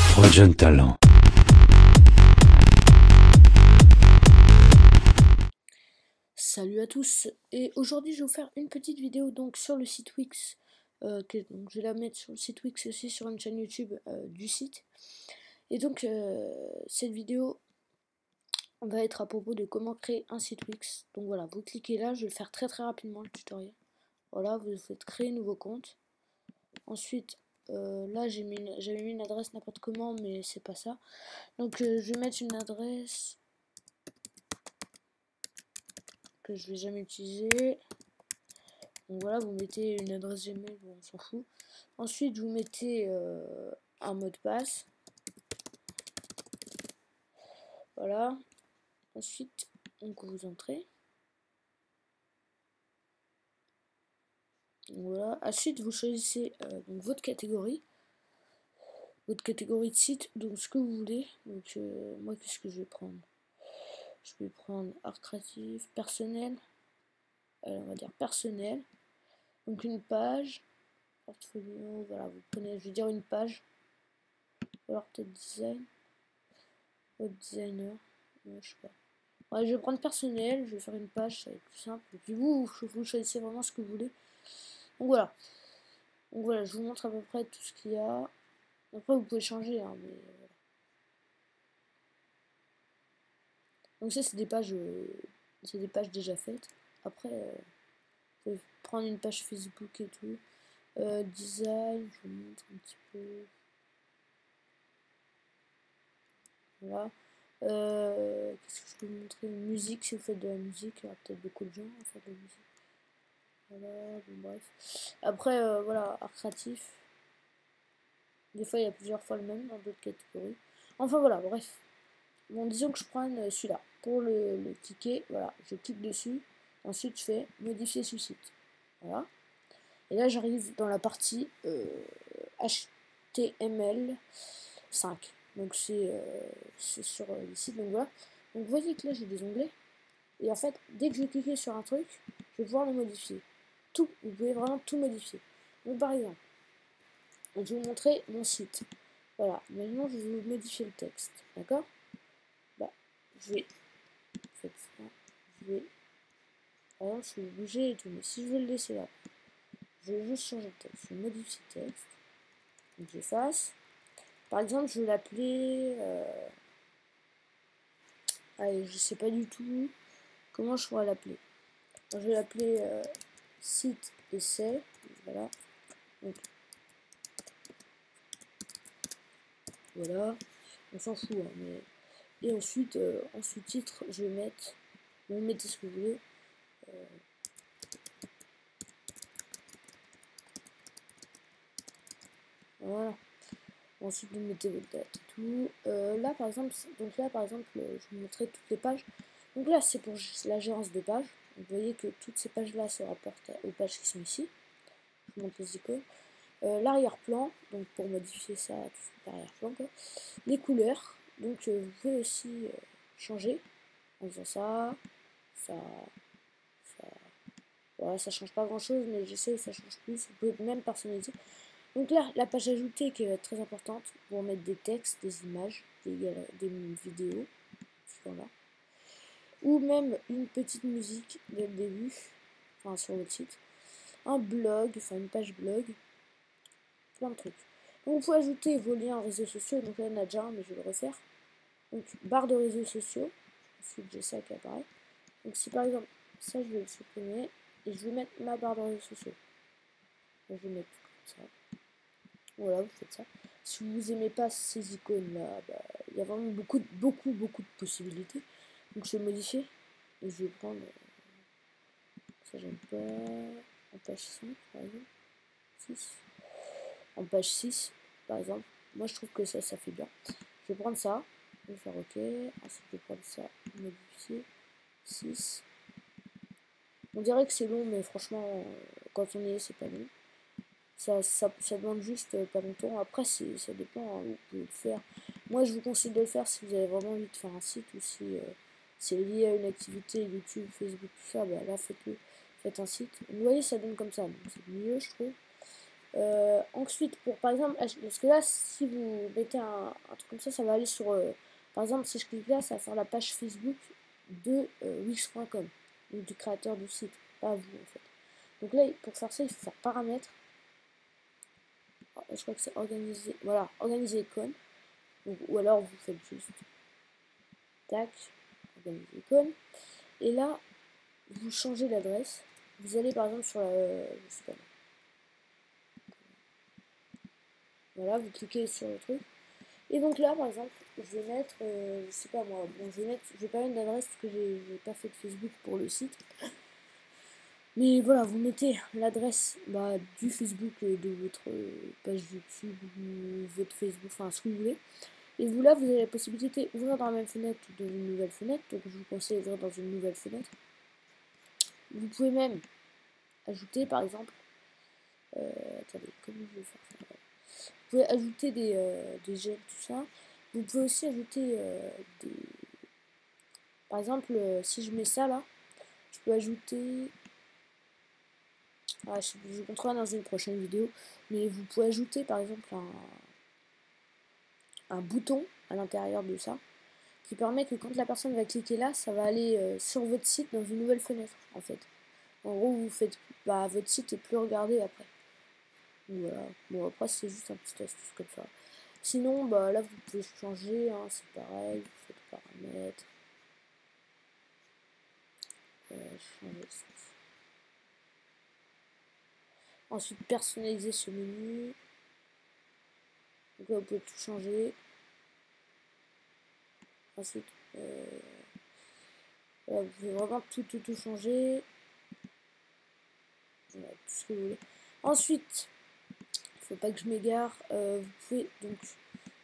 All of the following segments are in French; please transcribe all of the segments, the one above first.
Trop de jeunes talents. Salut à tous, et aujourd'hui je vais vous faire une petite vidéo donc sur le site Wix, donc je vais la mettre sur le site Wix et aussi sur une chaîne YouTube du site. Et donc cette vidéo va être à propos de comment créer un site Wix. Donc voilà, vous cliquez là, je vais le faire très rapidement le tutoriel. Voilà, vous faites créer un nouveau compte. Ensuite là j'avais mis une adresse n'importe comment, mais c'est pas ça. Donc je vais mettre une adresse que je vais jamais utiliser. Donc voilà, vous mettez une adresse Gmail, bon, on s'en fout. Ensuite, vous mettez un mot de passe. Voilà. Ensuite, donc vous entrez. Donc voilà. Ensuite, vous choisissez donc votre catégorie de site, donc ce que vous voulez. Donc moi, qu'est-ce que je vais prendre? Je vais prendre art créatif, personnel. On va dire personnel. Donc une page, portfolio. Voilà, vous prenez, je vais dire une page. Ou alors peut-être design. Web designer. Ouais, je sais pas. Ouais, je vais prendre personnel, je vais faire une page, ça va être plus simple. Et puis vous choisissez vraiment ce que vous voulez. Donc voilà. Donc voilà, je vous montre à peu près tout ce qu'il y a. Après, vous pouvez changer, hein, mais voilà. Donc ça, c'est des pages déjà faites. Après, vous pouvez prendre une page Facebook et tout. Design, je vous montre un petit peu. Voilà. Qu'est-ce que je peux vous montrer? Musique, si vous faites de la musique, il y aura peut-être beaucoup de gens à faire de la musique. Voilà, bon bref. Après, voilà, art créatif. Des fois, il y a plusieurs fois le même dans d'autres catégories. Enfin voilà, bref. Bon, disons que je prends celui-là. Pour le cliquer, voilà, je clique dessus. Ensuite, je fais modifier sous site. Voilà. Et là, j'arrive dans la partie HTML5. Donc, c'est sur les sites. Donc voilà. Donc, vous voyez que là, j'ai des onglets. Et en fait, dès que je vais cliquer sur un truc, je vais pouvoir le modifier. Tout. Vous pouvez vraiment tout modifier. Donc, par exemple, je vais vous montrer mon site. Voilà, maintenant je vais modifier le texte, d'accord? Bah, je vais, ça, je vais, par exemple, je vais bouger et tout, mais si je veux le laisser là, je vais juste changer le texte, je modifie le texte, donc j'efface. Par exemple, je vais l'appeler, allez, je sais pas du tout comment je pourrais l'appeler. Je vais l'appeler site essai, voilà. Donc, voilà, on s'en fout, hein, mais... Et ensuite, en sous-titre, je vais mettre, vous mettez ce que vous voulez. Voilà. Ensuite, vous mettez votre date et tout. Là, par exemple, je vous montrer toutes les pages. Donc là, c'est pour la gérance des pages. Vous voyez que toutes ces pages-là se rapportent aux pages qui sont ici. Je vous montre les icônes. L'arrière-plan, donc pour modifier ça, tout l'arrière-plan, quoi. Les couleurs, donc vous pouvez aussi changer en faisant ça, ça. Voilà, ça change pas grand-chose, mais je sais que ça change plus. Vous pouvez même personnaliser. Donc là, la page ajoutée qui va être très importante pour mettre des textes, des images, des vidéos, voilà. Ou même une petite musique dès le début, enfin sur votre site. Un blog, enfin une page blog, plein de trucs. Donc vous pouvez ajouter vos liens aux réseaux sociaux, donc là il y en a déjà un, mais je vais le refaire. Donc barre de réseaux sociaux, ensuite j'ai ça qui apparaît. Donc si par exemple, ça je vais le supprimer, et je vais mettre ma barre de réseaux sociaux. Donc, je vais mettre comme ça. Voilà, vous faites ça. Si vous aimez pas ces icônes là, il y a vraiment beaucoup de possibilités. Donc je vais modifier et je vais prendre ça, j'aime pas, en page 5 par exemple, 6, en page 6 par exemple. Moi je trouve que ça fait bien. Je vais prendre ça, je vais faire OK, ensuite je vais prendre ça, modifier 6. On dirait que c'est long, mais franchement quand on y est, c'est pas long. Ça demande juste pas longtemps. Après, ça dépend, hein, vous pouvez le faire. Moi, je vous conseille de le faire si vous avez vraiment envie de faire un site ou si c'est lié à une activité YouTube, Facebook, tout ça. Bah, là, faites-le. Faites un site. Vous voyez, ça donne comme ça. Donc, c'est mieux, je trouve. Ensuite, pour par exemple, parce que là, si vous mettez un truc comme ça va aller sur, par exemple, si je clique là, ça va faire la page Facebook de Wix.com, donc du créateur du site, pas vous en fait. Donc là, pour faire ça, il faut faire paramètres. Je crois que c'est organiser, voilà, organiser icône. Donc, ou alors vous faites juste tac, organiser icône. Et là, vous changez l'adresse. Vous allez par exemple sur la, je sais pas. Voilà, vous cliquez sur le truc. Et donc là, par exemple, je vais mettre, je sais pas moi, bon, je vais pas mettre d'adresse parce que j'ai pas fait de Facebook pour le site. Mais voilà, vous mettez l'adresse du Facebook de votre page YouTube ou votre Facebook, enfin ce que vous voulez. Et vous là, vous avez la possibilité d'ouvrir dans la même fenêtre ou dans une nouvelle fenêtre. Donc je vous conseille d'ouvrir dans une nouvelle fenêtre. Vous pouvez même ajouter par exemple, attendez, comment je vais faire ça? Vous pouvez ajouter des j'aime, tout ça. Vous pouvez aussi ajouter des... Par exemple, si je mets ça là, je peux ajouter... Ah, je vous montrerai dans une prochaine vidéo. Mais vous pouvez ajouter par exemple un bouton à l'intérieur de ça, qui permet que quand la personne va cliquer là, ça va aller sur votre site dans une nouvelle fenêtre en fait. En gros, vous faites, votre site est plus regardé après. Voilà. Bon, après, c'est juste un petit astuce comme ça. Sinon, là, vous pouvez changer, hein, c'est pareil, vous faites paramètres. Changer ça. Ensuite, personnaliser ce menu. Donc là, vous pouvez tout changer. Ensuite, là, vous pouvez vraiment tout changer. Voilà, tout ce que vous voulez. Ensuite, il faut pas que je m'égare. Vous pouvez donc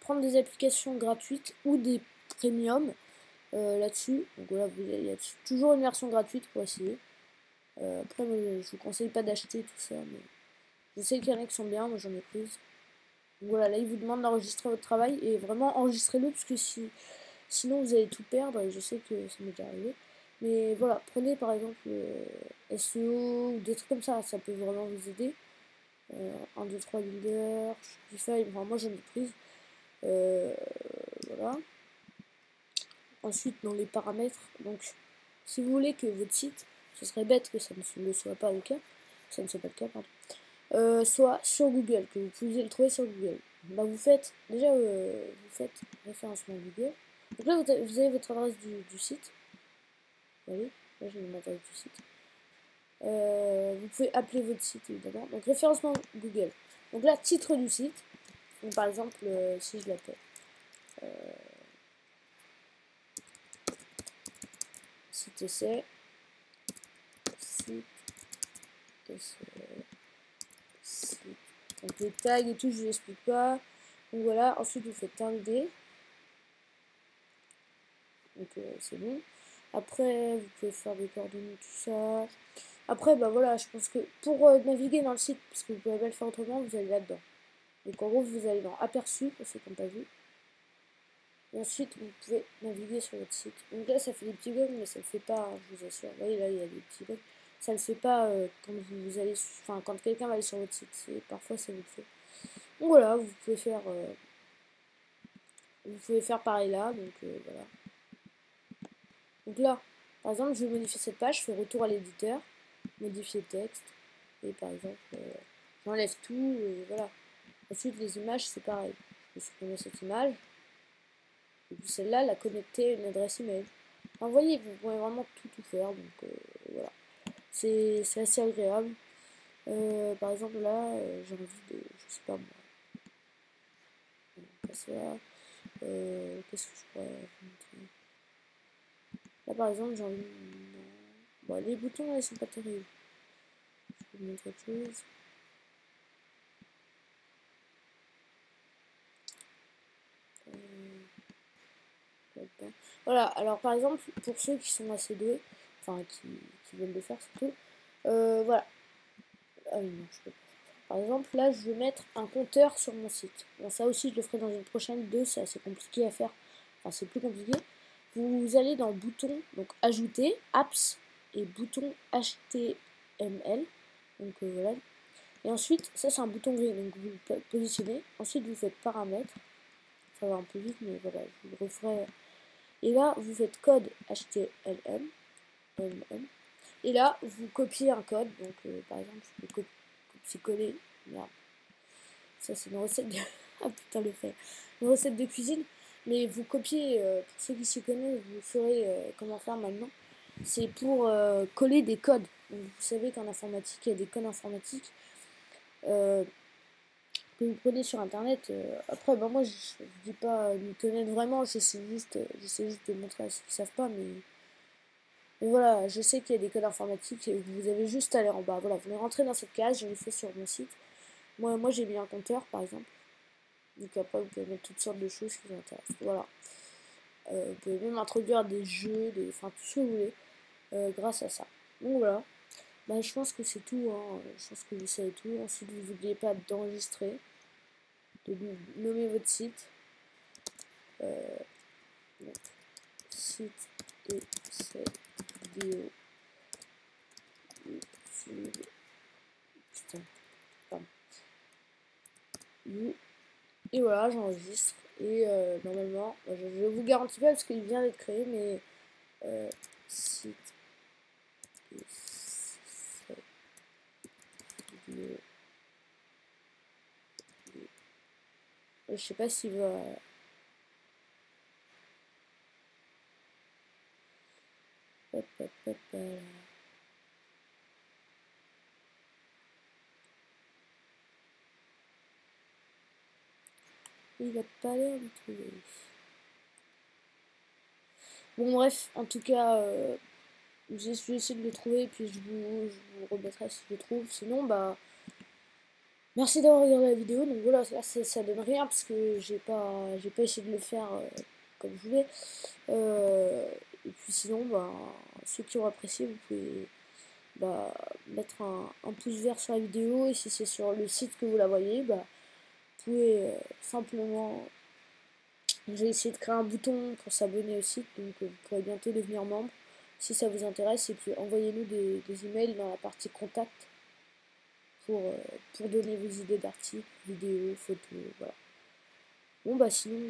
prendre des applications gratuites ou des premium là-dessus. Donc voilà, il y a toujours une version gratuite pour essayer. Après, je vous conseille pas d'acheter tout ça, mais je sais qu'il y en a qui sont bien, moi j'en ai prise. Donc voilà, là il vous demande d'enregistrer votre travail et vraiment enregistrez-le parce que sinon vous allez tout perdre et je sais que ça m'est déjà arrivé. Mais voilà, prenez par exemple SEO ou des trucs comme ça peut vraiment vous aider. 1, 2, 3 leaders, Shopify, enfin, moi j'en ai prise. Voilà. Ensuite, dans les paramètres, donc si vous voulez que votre site, ce serait bête que ça ne le soit pas le cas, ça ne soit pas le cas, pardon, soit sur Google, que vous puissiez le trouver sur Google. Vous faites, déjà, vous faites référencement Google. Donc là, vous avez votre adresse du site. Vous voyez, là j'ai mon adresse du site. Vous pouvez appeler votre site évidemment. Donc référencement Google. Donc là, titre du site. Donc par exemple, si je l'appelle site essai, site essai, site. Donc les tags et tout, je vous explique pas. Donc voilà, ensuite vous faites terminer. Donc c'est bon. Après, vous pouvez faire des coordonnées, tout ça. Après, voilà, je pense que pour naviguer dans le site, parce que vous pouvez pas le faire autrement, vous allez là-dedans. Donc en gros, vous allez dans aperçu, pour ceux qui n'ont pas vu. Et ensuite, vous pouvez naviguer sur votre site. Donc là, ça fait des petits bugs, mais ça ne le fait pas, hein, je vous assure. Vous voyez, là, il y a des petits bugs. Ça ne le fait pas quand vous allez, enfin, quand quelqu'un va aller sur votre site. Parfois, ça vous le fait. Donc voilà, vous pouvez faire pareil là. Donc voilà. Donc là, par exemple, je vais modifier cette page, je fais retour à l'éditeur, modifier texte. Et par exemple, j'enlève tout, et voilà. Ensuite, les images, c'est pareil. Je vais supprimer cette image. Et puis celle-là, la connecter à une adresse email. Enfin, vous voyez, vous pouvez vraiment tout faire. Donc voilà. C'est assez agréable. Par exemple, là, j'ai envie de. Je sais pas moi. Qu'est-ce que je pourrais vous montrer? Là, par exemple, j'ai envie de. Bon, les boutons, là, ils sont pas terribles. Je peux vous montrer autre chose. Voilà, alors par exemple, pour ceux qui sont assez doués, enfin qui veulent le faire surtout, voilà. Ah oui, non, je peux pas. Par exemple, là, je veux mettre un compteur sur mon site. Bon, ça aussi, je le ferai dans une prochaine vidéo, c'est assez compliqué à faire. Enfin, c'est plus compliqué. Vous allez dans bouton, donc ajouter, apps, et bouton HTML. Donc voilà. Et ensuite, ça c'est un bouton gris, donc vous le positionnez. Ensuite, vous faites paramètres. Ça va un peu vite, mais voilà, je vous le referai. Et là, vous faites code HTML. Et là, vous copiez un code. Donc, par exemple, je peux copier-coller. Merde. Ça, c'est une recette de... ah putain, le fait. Une recette de cuisine. Mais vous copiez, pour ceux qui s'y connaissent, vous ferez comment faire maintenant. C'est pour coller des codes. Donc, vous savez qu'en informatique, il y a des codes informatiques. Que vous prenez sur internet. Après, bah, moi je dis pas m'y connaître vraiment, j'essaie juste de montrer à ceux qui savent pas, mais voilà, je sais qu'il y a des codes informatiques et vous avez juste à aller en bas. Voilà, vous les rentrez dans cette case, je l'ai fait sur mon site. Moi j'ai mis un compteur par exemple. Donc après vous pouvez mettre toutes sortes de choses qui vous intéressent. Voilà. Vous pouvez même introduire des jeux, enfin tout ce que vous voulez grâce à ça. Donc voilà. Bah, je pense que c'est tout, hein. Je pense que vous savez tout. Ensuite, vous n'oubliez pas d'enregistrer, de nommer votre site. Donc, site et cette vidéo. Putain, pardon. Et voilà, j'enregistre. Et normalement, je vous garantis pas parce qu'il vient d'être créé, mais site et cette vidéo. Je sais pas s'il va. Hop, hop, hop, il va pas l'air de trouver. Bon bref, en tout cas, j'ai essayé de le trouver, puis je vous remettrai si je le trouve. Sinon, bah, merci d'avoir regardé la vidéo. Donc voilà, là ça donne rien parce que j'ai pas essayé de le faire comme je voulais. Et puis sinon, bah, ceux qui ont apprécié, vous pouvez bah, mettre un pouce vert sur la vidéo. Et si c'est sur le site que vous la voyez, bah, vous pouvez simplement... J'ai essayé de créer un bouton pour s'abonner au site, donc vous pourrez bientôt devenir membre si ça vous intéresse. Et puis envoyez-nous des emails dans la partie contact pour donner vos idées d'articles, vidéos, photos, voilà. Bon bah sinon,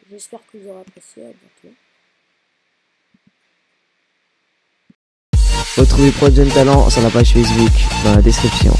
j'espère que vous aurez apprécié, à bientôt. Retrouvez Pro Jeune Talent sur la page Facebook dans la description.